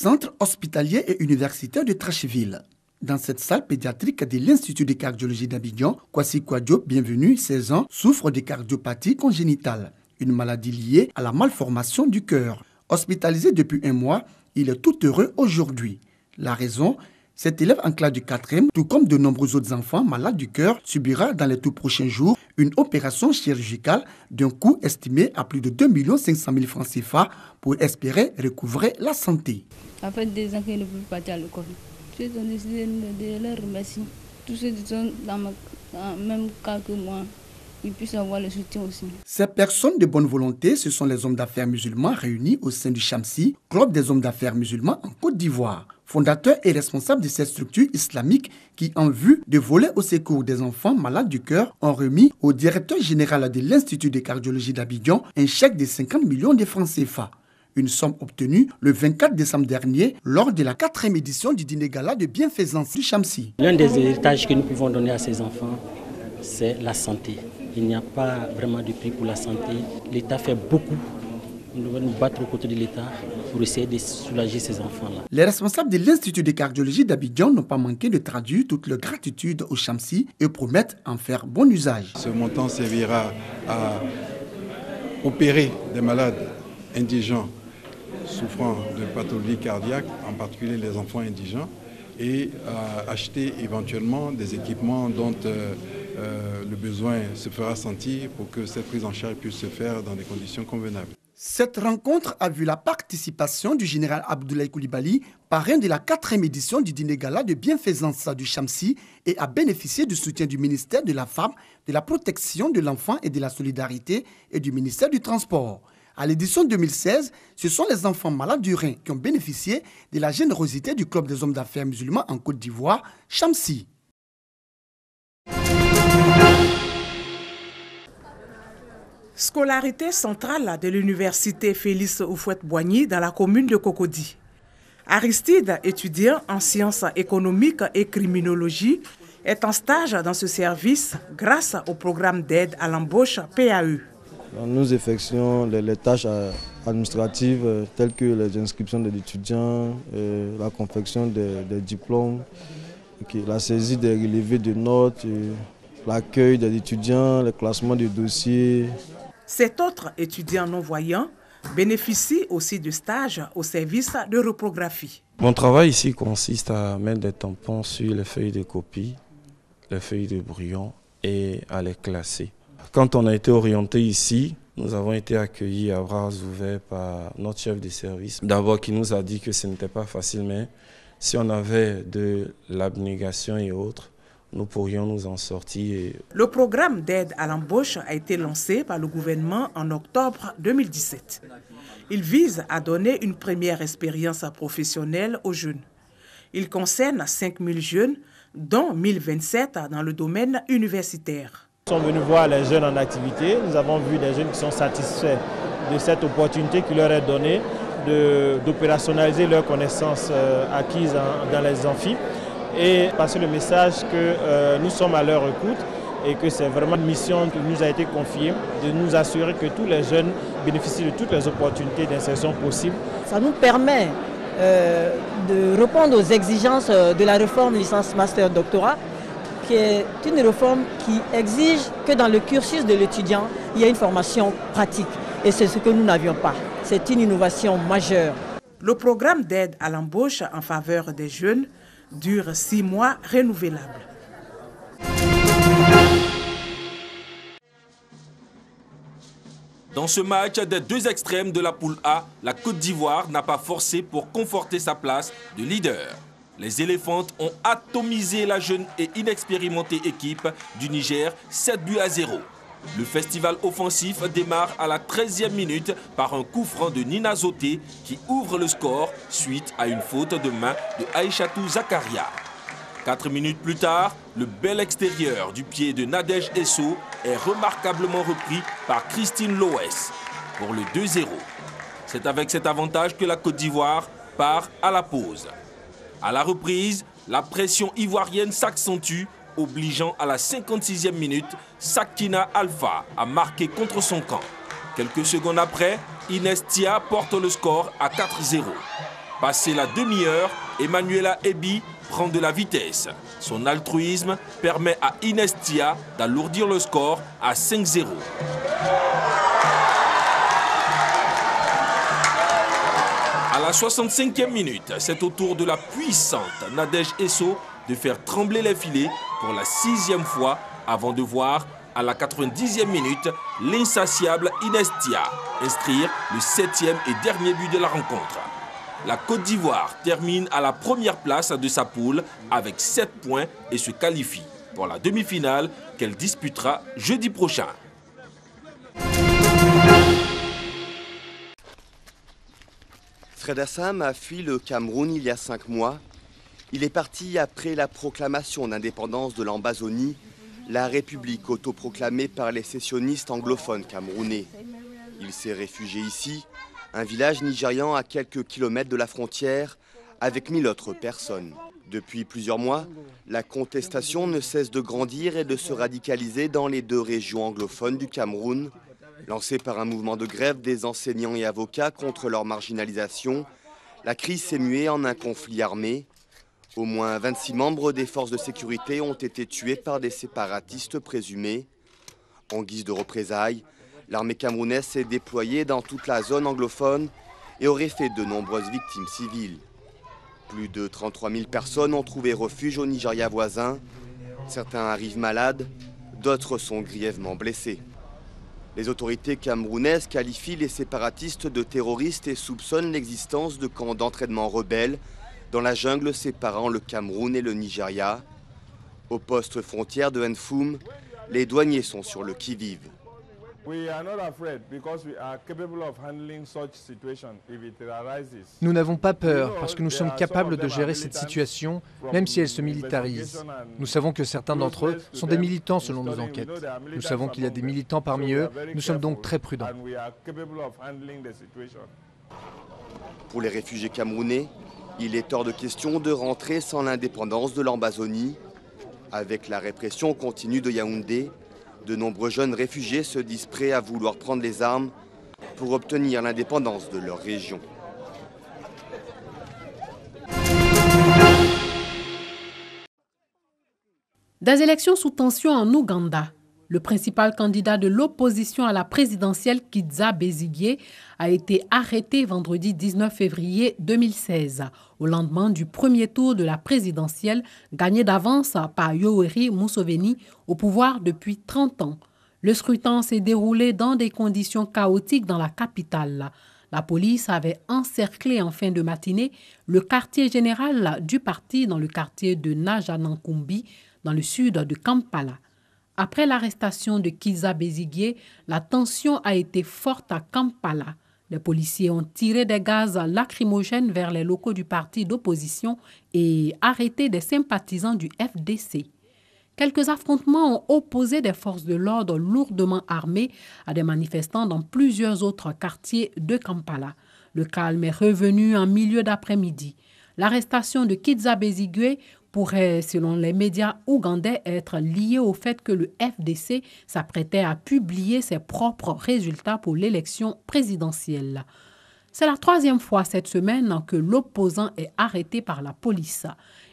Centre hospitalier et universitaire de Trècheville. Dans cette salle pédiatrique de l'Institut de cardiologie d'Abidjan, Kwasi Kouadio, bienvenu, 16 ans, souffre de cardiopathie congénitale, une maladie liée à la malformation du cœur. Hospitalisé depuis 1 mois, il est tout heureux aujourd'hui. La raison, cet élève en classe de 4e, tout comme de nombreux autres enfants malades du cœur, subira dans les tout prochains jours une opération chirurgicale d'un coût estimé à plus de 2 500 000 francs CFA pour espérer recouvrer la santé. Après des ans qu'ils ne peuvent pas aller à l'école, j'ai décidé de les remercier. Tous ceux qui sont dans le même cas que moi, ils puissent avoir le soutien aussi. Ces personnes de bonne volonté, ce sont les hommes d'affaires musulmans réunis au sein du Chamsi, club des hommes d'affaires musulmans en Côte d'Ivoire. Fondateur et responsable de cette structure islamique qui, en vue de voler au secours des enfants malades du cœur, ont remis au directeur général de l'Institut de cardiologie d'Abidjan un chèque de 50 millions de francs CFA. Une somme obtenue le 24 décembre dernier lors de la 4e édition du dîner gala de bienfaisance du Chamsi. L'un des héritages que nous pouvons donner à ces enfants, c'est la santé. Il n'y a pas vraiment de prix pour la santé. L'État fait beaucoup. Nous devons nous battre aux côtés de l'État pour essayer de soulager ces enfants-là. Les responsables de l'Institut de cardiologie d'Abidjan n'ont pas manqué de traduire toute leur gratitude au Chamsi et promettent en faire bon usage. Ce montant servira à opérer des malades indigents souffrant de pathologies cardiaques, en particulier les enfants indigents, et à acheter éventuellement des équipements dont le besoin se fera sentir pour que cette prise en charge puisse se faire dans des conditions convenables. Cette rencontre a vu la participation du général Abdoulaye Coulibaly, parrain de la 4e édition du dîner gala de bienfaisance du Chamsi, et a bénéficié du soutien du ministère de la Femme, de la Protection de l'Enfant et de la Solidarité et du ministère du Transport. À l'édition 2016, ce sont les enfants malades du rein qui ont bénéficié de la générosité du Club des hommes d'affaires musulmans en Côte d'Ivoire, Chamsi. Scolarité centrale de l'université Félix Houphouët-Boigny dans la commune de Cocody. Aristide, étudiant en sciences économiques et criminologie, est en stage dans ce service grâce au programme d'aide à l'embauche PAE. Nous effectuons les tâches administratives telles que les inscriptions des étudiants, la confection des diplômes, la saisie des relevés de notes, l'accueil des étudiants, le classement des dossiers. Cet autre étudiant non-voyant bénéficie aussi de stages au service de reprographie. Mon travail ici consiste à mettre des tampons sur les feuilles de copie, les feuilles de brouillon et à les classer. Quand on a été orienté ici, nous avons été accueillis à bras ouverts par notre chef de service. D'abord, qui nous a dit que ce n'était pas facile, mais si on avait de l'abnégation et autres, nous pourrions nous en sortir. Le programme d'aide à l'embauche a été lancé par le gouvernement en octobre 2017. Il vise à donner une première expérience professionnelle aux jeunes. Il concerne 5 000 jeunes, dont 1 027 dans le domaine universitaire. Nous sommes venus voir les jeunes en activité. Nous avons vu des jeunes qui sont satisfaits de cette opportunité qui leur est donnée d'opérationnaliser leurs connaissances acquises dans les amphis et passer le message que nous sommes à leur écoute et que c'est vraiment une mission qui nous a été confiée de nous assurer que tous les jeunes bénéficient de toutes les opportunités d'insertion possibles. Ça nous permet de répondre aux exigences de la réforme licence master doctorat, qui est une réforme qui exige que dans le cursus de l'étudiant, il y ait une formation pratique. Et c'est ce que nous n'avions pas. C'est une innovation majeure. Le programme d'aide à l'embauche en faveur des jeunes dure 6 mois renouvelables. Dans ce match des 2 extrêmes de la poule A, la Côte d'Ivoire n'a pas forcé pour conforter sa place de leader. Les Éléphantes ont atomisé la jeune et inexpérimentée équipe du Niger 7-0. Le festival offensif démarre à la 13e minute par un coup franc de Nina Zoté qui ouvre le score suite à une faute de main de Aïchatou Zakaria. 4 minutes plus tard, le bel extérieur du pied de Nadège Esso est remarquablement repris par Christine Loès pour le 2-0. C'est avec cet avantage que la Côte d'Ivoire part à la pause. À la reprise, la pression ivoirienne s'accentue, obligeant à la 56e minute Sakina Alpha à marquer contre son camp. Quelques secondes après, Inès Tia porte le score à 4-0. Passé la demi-heure, Emmanuela Ebi prend de la vitesse. Son altruisme permet à Inestia d'alourdir le score à 5-0. À la 65e minute, c'est au tour de la puissante Nadège Esso de faire trembler les filets pour la 6e fois avant de voir à la 90e minute l'insatiable Inestia inscrire le 7e et dernier but de la rencontre. La Côte d'Ivoire termine à la première place de sa poule avec 7 points et se qualifie pour la demi-finale qu'elle disputera jeudi prochain. Fred Assam a fui le Cameroun il y a 5 mois. Il est parti après la proclamation d'indépendance de l'Ambazonie, la république autoproclamée par les sécessionnistes anglophones camerounais. Il s'est réfugié ici, un village nigérian à quelques kilomètres de la frontière, avec 1000 autres personnes. Depuis plusieurs mois, la contestation ne cesse de grandir et de se radicaliser dans les 2 régions anglophones du Cameroun. Lancée par un mouvement de grève des enseignants et avocats contre leur marginalisation, la crise s'est muée en un conflit armé. Au moins 26 membres des forces de sécurité ont été tués par des séparatistes présumés. En guise de représailles, l'armée camerounaise s'est déployée dans toute la zone anglophone et aurait fait de nombreuses victimes civiles. Plus de 33 000 personnes ont trouvé refuge au Nigeria voisin. Certains arrivent malades, d'autres sont grièvement blessés. Les autorités camerounaises qualifient les séparatistes de terroristes et soupçonnent l'existence de camps d'entraînement rebelles dans la jungle séparant le Cameroun et le Nigeria. Au poste frontière de Nfoum, les douaniers sont sur le qui-vive. Nous n'avons pas peur parce que nous sommes capables de gérer cette situation, même si elle se militarise. Nous savons que certains d'entre eux sont des militants selon nos enquêtes. Nous savons qu'il y a des militants parmi eux, nous sommes donc très prudents. Pour les réfugiés camerounais, il est hors de question de rentrer sans l'indépendance de l'Ambazonie. Avec la répression continue de Yaoundé, de nombreux jeunes réfugiés se disent prêts à vouloir prendre les armes pour obtenir l'indépendance de leur région. Des élections sous tension en Ouganda. Le principal candidat de l'opposition à la présidentielle, Kizza Besigye, a été arrêté vendredi 19 février 2016, au lendemain du premier tour de la présidentielle gagné d'avance par Yoweri Museveni, au pouvoir depuis 30 ans. Le scrutin s'est déroulé dans des conditions chaotiques dans la capitale. La police avait encerclé en fin de matinée le quartier général du parti dans le quartier de Najanankumbi, dans le sud de Kampala. Après l'arrestation de Kizza Besigye, la tension a été forte à Kampala. Les policiers ont tiré des gaz lacrymogènes vers les locaux du parti d'opposition et arrêté des sympathisants du FDC. Quelques affrontements ont opposé des forces de l'ordre lourdement armées à des manifestants dans plusieurs autres quartiers de Kampala. Le calme est revenu en milieu d'après-midi. L'arrestation de Kizza Besigye pourrait, selon les médias ougandais, être liée au fait que le FDC s'apprêtait à publier ses propres résultats pour l'élection présidentielle. C'est la 3e fois cette semaine que l'opposant est arrêté par la police.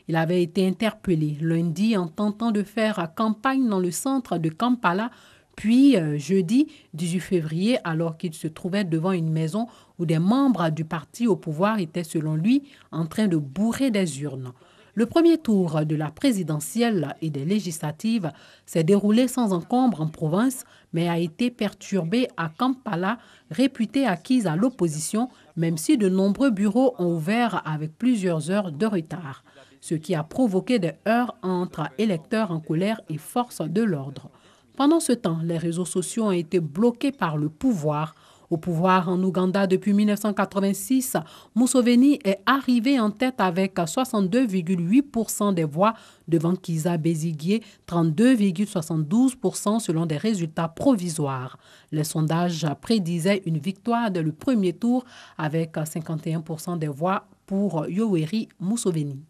Il avait été interpellé lundi en tentant de faire campagne dans le centre de Kampala, puis jeudi 18 février, alors qu'il se trouvait devant une maison où des membres du parti au pouvoir étaient, selon lui, en train de bourrer des urnes. Le premier tour de la présidentielle et des législatives s'est déroulé sans encombre en province, mais a été perturbé à Kampala, réputé acquise à l'opposition, même si de nombreux bureaux ont ouvert avec plusieurs heures de retard, ce qui a provoqué des heurts entre électeurs en colère et forces de l'ordre. Pendant ce temps, les réseaux sociaux ont été bloqués par le pouvoir. Au pouvoir en Ouganda depuis 1986, Museveni est arrivé en tête avec 62,8% des voix devant Kizza Besigye, 32,72% selon des résultats provisoires. Les sondages prédisaient une victoire dès le premier tour avec 51% des voix pour Yoweri Museveni.